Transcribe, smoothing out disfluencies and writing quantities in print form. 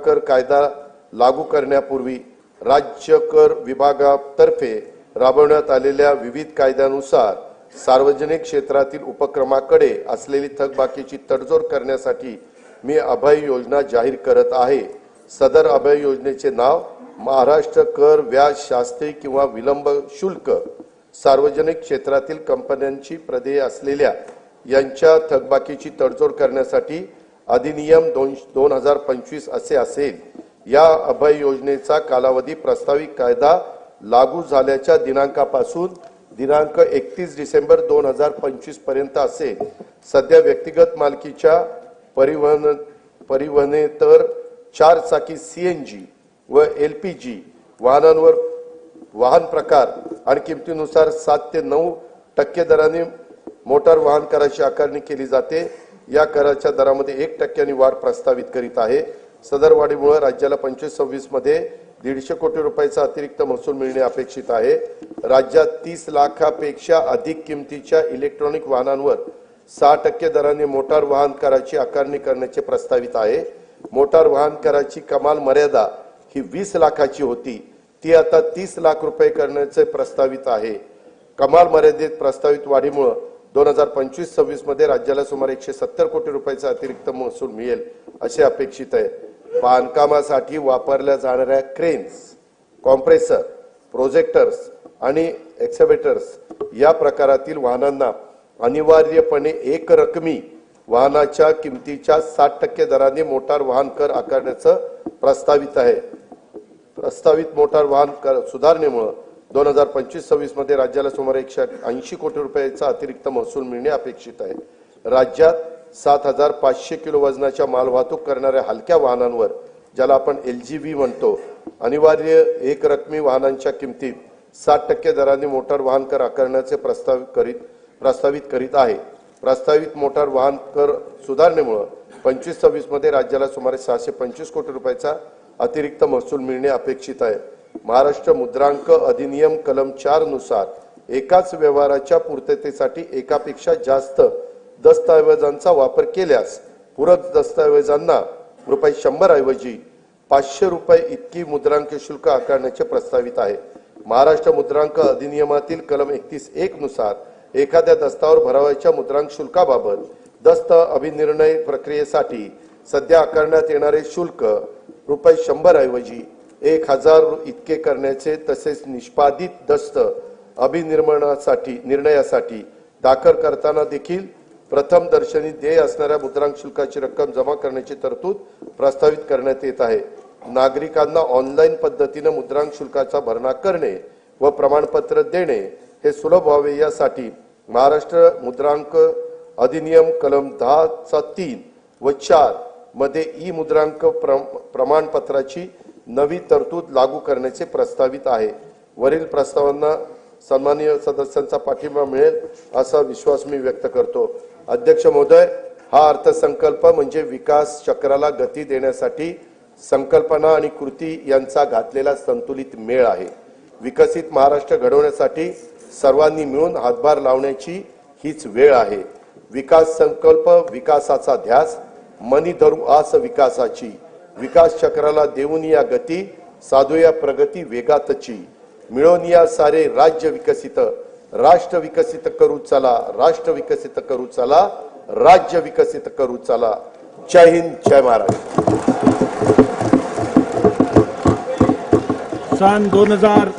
कर कायदा लागू करण्यापूर्वी राज्य कर विभागातर्फे राबवण्यात आलेल्या विविध कायद्यानुसार सार्वजनिक क्षेत्रातील उपक्रमाकडे असलेली थकबाकीची तडजोड करण्यासाठी मी अभय योजना जाहीर करत आहे। सदर अभय योजनेचे नाव महाराष्ट्र कर व्याज शास्ती किंवा विलंब शुल्क सार्वजनिक क्षेत्रातील कंपन्यांची प्रदेय असलेल्या यांच्या थकबाकीची तडजोड करण्यासाठी अधिनियम 2025 असे असेल। या अभय योजनेचा कालावधी प्रस्तावित कायदा लागू झाल्याच्या दिनांकापासून दिनांक 31 डिसेंबर 2025 पर्यंत असेल। सध्या व्यक्तिगत मालकीच्या परिवहनेतर 4 चाकी सीएनजी व एलपीजी वाहनांवर वाहन प्रकार आणि किमतीनुसार 7 ते 9% दराने मोटार वाहन कराची आकारणी केली जाते। या कराच्या दरामध्ये 1% वाढ प्रस्तावित करीत आहे। सदर वाढीमुळे राज्याला 25-26 मध्ये 150 कोटी रुपयाचा अतिरिक्त महसूल मिळणे अपेक्षित आहे। राज्यात 30 लाखापेक्षा अधिक किमतीच्या इलेक्ट्रॉनिक वाहनांवर 6% दराने मोटार वाहन कराची आकारणी करण्याचे प्रस्तावित आहे। मोटार वाहन कराची कमाल मर्यादा ही 20 लाखाची होती, ती आता 30 लाख रुपये करण्याचे प्रस्तावित आहे। कमाल मर्यादेत प्रस्तावित वाढीमुळे 2025-26 मध्ये राज्याला सुमारे 170 कोटी रुपयाचा अतिरिक्त महसूल मिळेल असे अपेक्षित आहे। बांधकामासाठी वापरल्या जाणाऱ्या क्रेन्स, कॉम्प्रेसर, प्रोजेक्टर्स आणि एक्सकॅव्हेटर्स या प्रकारातील वाहनांना अनिवार्यपणे एक रकमी वाहनाच्या किमतीच्या 60% दराने मोटार वाहन कर आकारण्याचे प्रस्तावित आहे। प्रस्तावित मोटार वाहन कर सुधारणेमुळे 2025-26 मध्ये राज्याला सुमारे 180 कोटी रुपयाचा अतिरिक्त महसूल मिळणे अपेक्षित आहे। राज्यात 7500 किलो वजनाच्या मालवाहतूक करणाऱ्या हलक्या वाहनांवर, ज्याला आपण एलजीव्ही म्हणतो, अनिवार्य एक रकमी वाहनांच्या किमतीत 60% दराने मोटार वाहन कर आकारण्याचे प्रस्तावित करीत आहे। प्रस्तावित मोटार वाहन कर सुधारणेमुळे 25-26 मध्ये राज्याला सुमारे 625 कोटी रुपयाचा अतिरिक्त महसूल मिळणे अपेक्षित आहे। महाराष्ट्र मुद्रांक अधिनियम कलम 4 नुसार एकाच व्यवहाराच्या पूर्ततेसाठी एकापेक्षा जास्त दस्तऐवजांचा वापर केल्यास पूरक दस्तऐवजांना ₹100 ऐवजी ₹500 इतकी मुद्रांक शुल्क आकारण्याचे प्रस्तावित आहे। महाराष्ट्र मुद्रांक अधिनियमातील कलम 31(1) नुसार एखाद्या दस्तावर भरावयाच्या मुद्रांक शुल्काबाबत दस्त अभिनिर्णय प्रक्रियेसाठी सध्या आकारण्यात येणारे शुल्क ₹100 ऐवजी 1000 इतके करण्याचे, तसेच निष्पादित दस्त निर्णयासाठी दाखल करताना देखील प्रथम दर्शनी देय असणाऱ्या मुद्रांक शुल्काची रक्कम जमा करण्याची तरतूद प्रस्तावित करण्यात येत आहे। नागरिकांना ऑनलाईन पद्धतीने मुद्रांक शुल्काचा भरणा करणे व प्रमाणपत्र देणे हे सुलभ व्हावे यासाठी महाराष्ट्र मुद्रांक अधिनियम कलम 10(3) व 4 मध्ये ई मुद्रांक प्रमाणपत्राची नवी तरतूद लागू करण्याचे प्रस्तावित आहे। वरील प्रस्तावांना सन्माननीय सदस्यांचा पाठिंबा मिळेल असा विश्वास मी व्यक्त करतो। अध्यक्ष महोदय, हा अर्थसंकल्प म्हणजे विकास चक्राला गती देण्यासाठी संकल्पना आणि कृती यांचा घातलेला संतुलित मेळ आहे। विकसित महाराष्ट्र घडवण्यासाठी सर्वांनी मिळून हातभार लावण्याची हीच वेळ आहे। विकास संकल्प, विकासाचा ध्यास, मनी धरू आस विकासाची, विकास चक्राला देऊन या गती, साधूया प्रगती वेगातची, मिळून या सारे राज्य विकसित, राष्ट्र विकसित करू चला, राष्ट्र विकसित करू चला, राज्य विकसित करू चला। जय हिंद, जय महाराष्ट्र। सन 2000